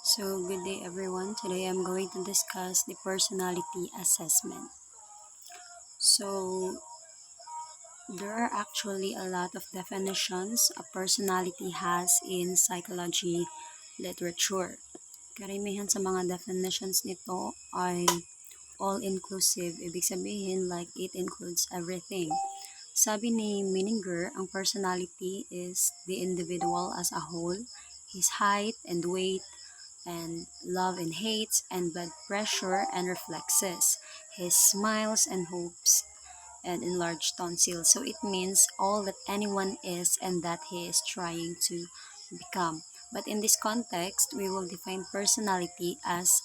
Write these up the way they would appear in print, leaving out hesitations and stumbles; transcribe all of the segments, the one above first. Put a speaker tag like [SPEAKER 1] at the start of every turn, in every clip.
[SPEAKER 1] So, good day everyone. Today I'm going to discuss the personality assessment. So, there are actually a lot of definitions a personality has in psychology literature. Karamihan sa mga definitions nito ay all-inclusive. Ibig sabihin like it includes everything. Sabi ni Menninger, ang personality is the individual as a whole, his height and weight, and love and hates and blood pressure and reflexes, his smiles and hopes and enlarged tonsils. So it means all that anyone is and that he is trying to become. But in this context, we will define personality as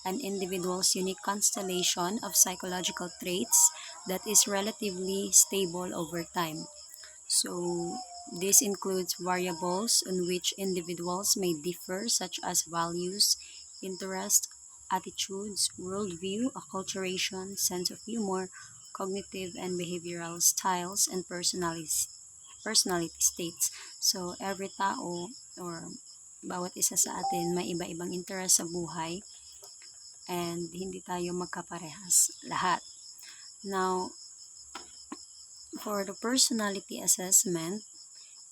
[SPEAKER 1] an individual's unique constellation of psychological traits that is relatively stable over time. So, this includes variables on which individuals may differ, such as values, interests, attitudes, worldview, acculturation, sense of humor, cognitive and behavioral styles, and personality states. So, every tao or bawat isa sa atin may iba-ibang interest sa buhay and hindi tayo magkaparehas lahat. Now, for the personality assessment,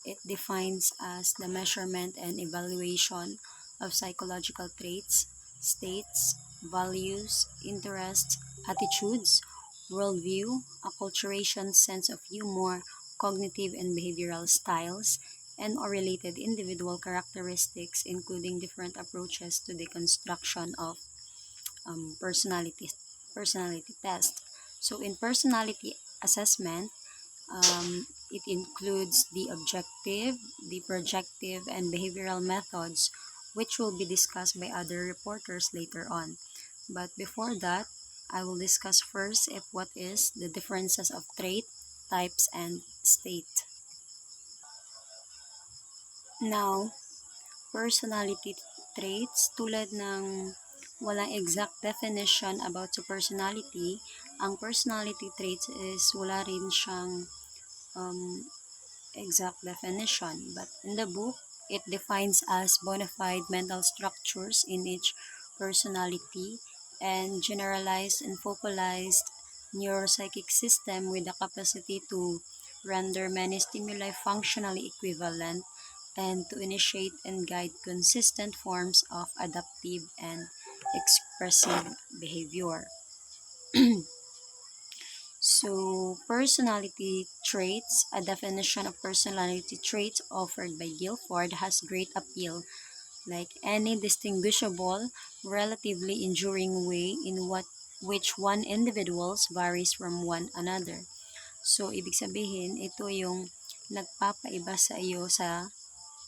[SPEAKER 1] it defines as the measurement and evaluation of psychological traits, states, values, interests, attitudes, worldview, acculturation, sense of humor, cognitive and behavioral styles, and or related individual characteristics, including different approaches to the construction of personality test. So in personality assessment, it includes the objective, the projective, and behavioral methods, which will be discussed by other reporters later on. But before that, I will discuss first if what is the differences of trait, types, and state. Now, personality traits, tulad ng walang exact definition about sa personality, ang personality traits is wala rin siyang um, exact definition, but in the book, it defines as bona fide mental structures in each personality and generalized and focalized neuropsychic system with the capacity to render many stimuli functionally equivalent and to initiate and guide consistent forms of adaptive and expressive behavior. So, personality traits, a definition of personality traits offered by Guilford, has great appeal, like any distinguishable, relatively enduring way in which one individuals varies from one another. So, ibig sabihin, ito yung nagpapaiba sa iyo sa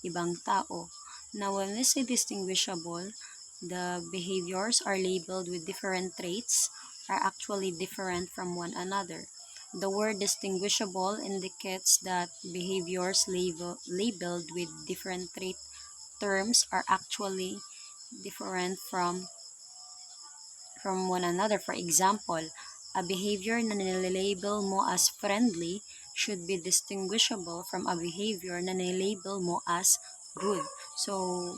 [SPEAKER 1] ibang tao. Now, when we say distinguishable, the behaviors are labeled with different traits are actually different from one another. The word distinguishable indicates that behaviors labeled with different trait terms are actually different from one another. For example, a behavior na nilabel mo as friendly should be distinguishable from a behavior na nilabel mo as good. So,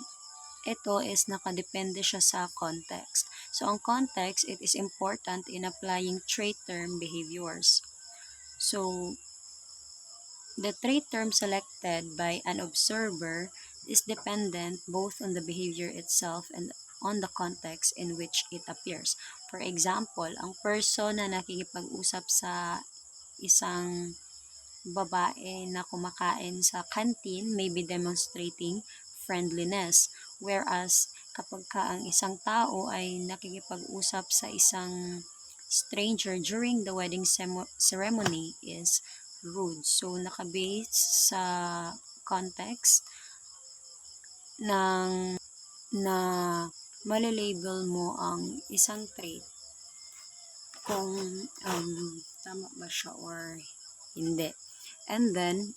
[SPEAKER 1] ito is nakadepende siya sa context. So, ang context, it is important in applying trait term behaviors. So, the trait term selected by an observer is dependent both on the behavior itself and on the context in which it appears. For example, ang person na nakikipag-usap sa isang babae na kumakain sa canteen may be demonstrating friendliness. Whereas, kapag ka ang isang tao ay nakikipag-usap sa isang stranger during the wedding ceremony is rude. So, nakabase sa context ng na malilabel mo ang isang trait kung tama ba siya or hindi. And then,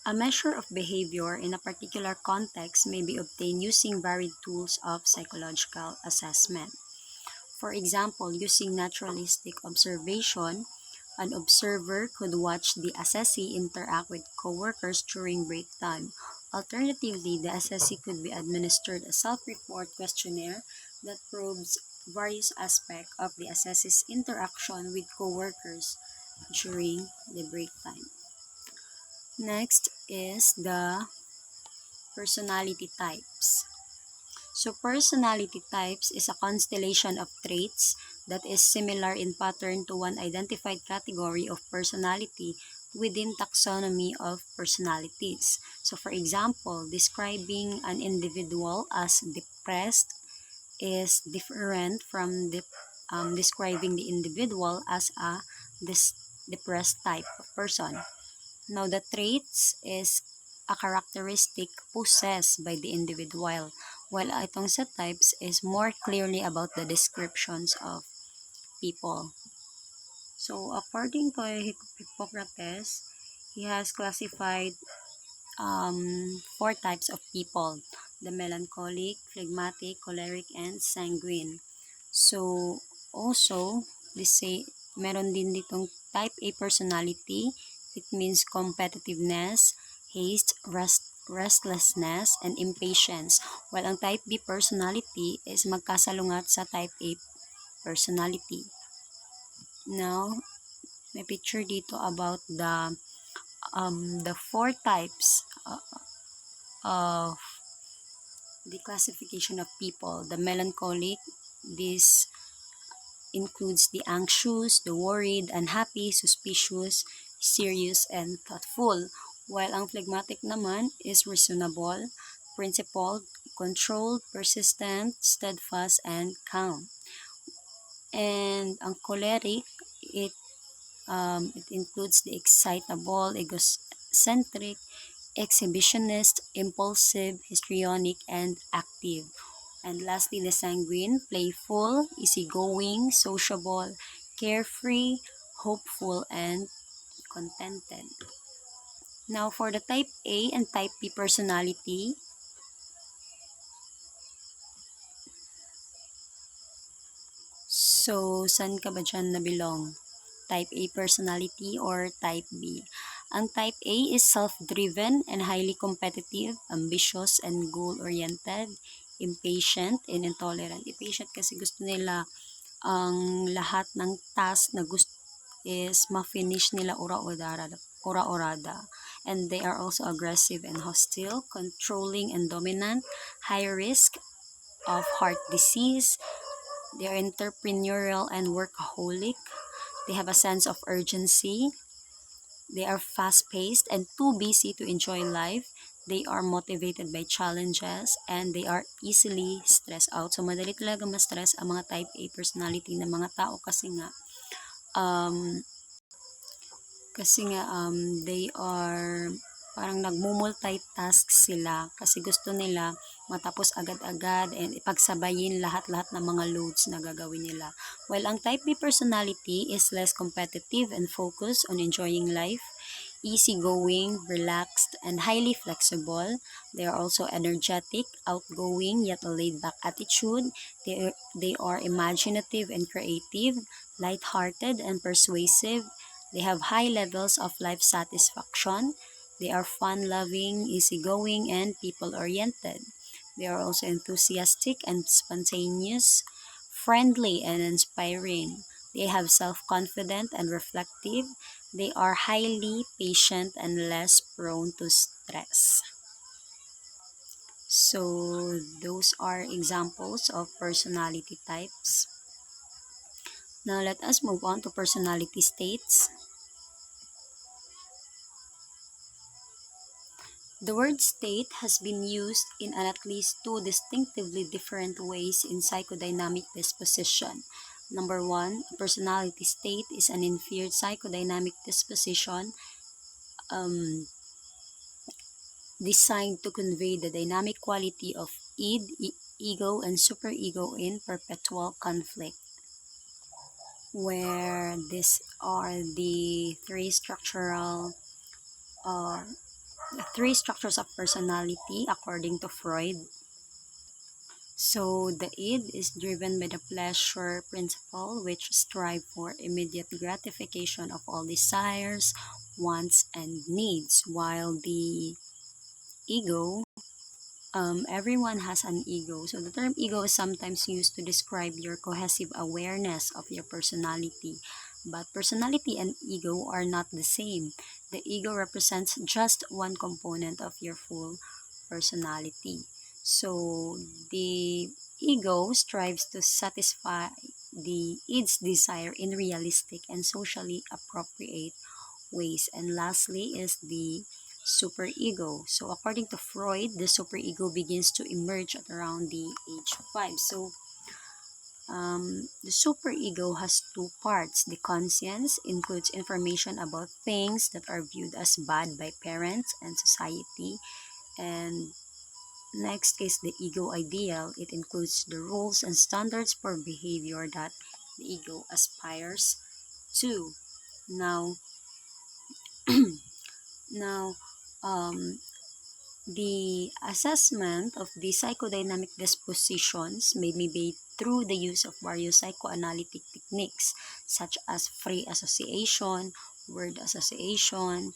[SPEAKER 1] a measure of behavior in a particular context may be obtained using varied tools of psychological assessment. For example, using naturalistic observation, An observer could watch the assessee interact with coworkers during break time. Alternatively, the assessee could be administered a self-report questionnaire that probes various aspects of the assessee's interaction with coworkers during the break time. Next is the personality types. So personality types is a constellation of traits that is similar in pattern to one identified category of personality within taxonomy of personalities. So for example, describing an individual as depressed is different from describing the individual as a depressed type of person. Now, the traits is a characteristic possessed by the individual, while itong sa types is more clearly about the descriptions of people. So, according to Hippocrates, he has classified four types of people: the melancholic, phlegmatic, choleric, and sanguine. So, also, this say, meron din ditong type A personality. It means competitiveness, haste, restlessness, and impatience. While ang type B personality is magkasalungat sa type A personality. Now, may picture dito about the four types of the classification of people. The melancholic, this includes the anxious, the worried, unhappy, suspicious, serious, and thoughtful. While ang phlegmatic naman is reasonable, principled, controlled, persistent, steadfast, and calm. And ang choleric, it includes the excitable, egocentric, exhibitionist, impulsive, histrionic, and active. And lastly, the sanguine, playful, easygoing, sociable, carefree, hopeful, and contented. Now, for the type A and type B personality, so saan ka ba dyan na belong? Type A personality or type B? Ang type A is self-driven and highly competitive, ambitious and goal-oriented, impatient and intolerant. Impatient kasi gusto nila ang lahat ng task na gusto is ma-finish nila ora-orada. And they are also aggressive and hostile, controlling and dominant, high risk of heart disease. They are entrepreneurial and workaholic. They have a sense of urgency. They are fast-paced and too busy to enjoy life. They are motivated by challenges and they are easily stressed out. So, madali talaga ma-stress ang mga type A personality na mga tao kasi nga um, they are parang nagmumultitask sila kasi gusto nila matapos agad-agad and ipagsabayin lahat-lahat ng mga loads na gagawin nila. While ang type B personality is less competitive and focused on enjoying life, easygoing, relaxed, and highly flexible. They are also energetic, outgoing, yet a laid-back attitude. They are imaginative and creative, light-hearted and persuasive. They have high levels of life satisfaction. They are fun-loving, easygoing, and people-oriented. They are also enthusiastic and spontaneous, friendly and inspiring. They have self-confident and reflective. They are highly patient and less prone to stress. So, those are examples of personality types. Now, let us move on to personality states. The word state has been used in at least two distinctively different ways in psychodynamic disposition. Number one, a personality state is an inferred psychodynamic disposition designed to convey the dynamic quality of id, ego, and superego in perpetual conflict, where these are the three structures of personality according to Freud. So the id is driven by the pleasure principle, which strive for immediate gratification of all desires, wants, and needs, while the ego, everyone has an ego. So the term ego is sometimes used to describe your cohesive awareness of your personality. But personality and ego are not the same. The ego represents just one component of your full personality. So the ego strives to satisfy its desire in realistic and socially appropriate ways. And lastly is the superego. So according to Freud, the superego begins to emerge at around the age of 5. So the superego has two parts. The conscience includes information about things that are viewed as bad by parents and society. And next is the ego ideal. It includes the rules and standards for behavior that the ego aspires to. Now, now, um, the assessment of the psychodynamic dispositions may be made through the use of various psychoanalytic techniques such as free association, word association,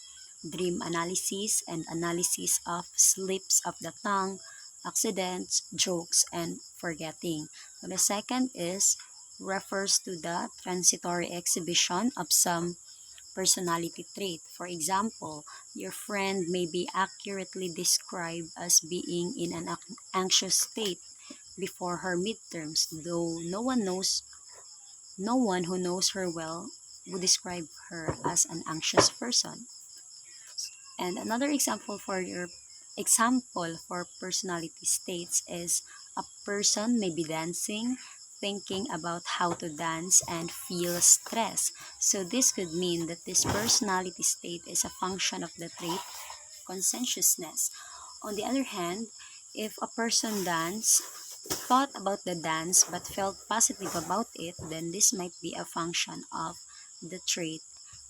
[SPEAKER 1] dream analysis, and analysis of slips of the tongue, accidents, jokes, and forgetting. So the second is refers to the transitory exhibition of some personality trait. For example, your friend may be accurately described as being in an anxious state before her midterms, though no one who knows her well would describe her as an anxious person. And another example for personality states is a person may be dancing, thinking about how to dance and feel stress. So this could mean that this personality state is a function of the trait conscientiousness. On the other hand, if a person thought about the dance but felt positive about it, then this might be a function of the trait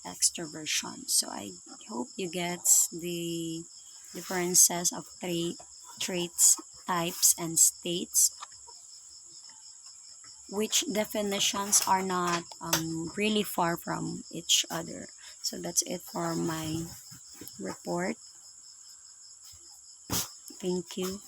[SPEAKER 1] extroversion. So I hope you get the differences of traits, types, and states, which definitions are not really far from each other. So that's it for my report. Thank you.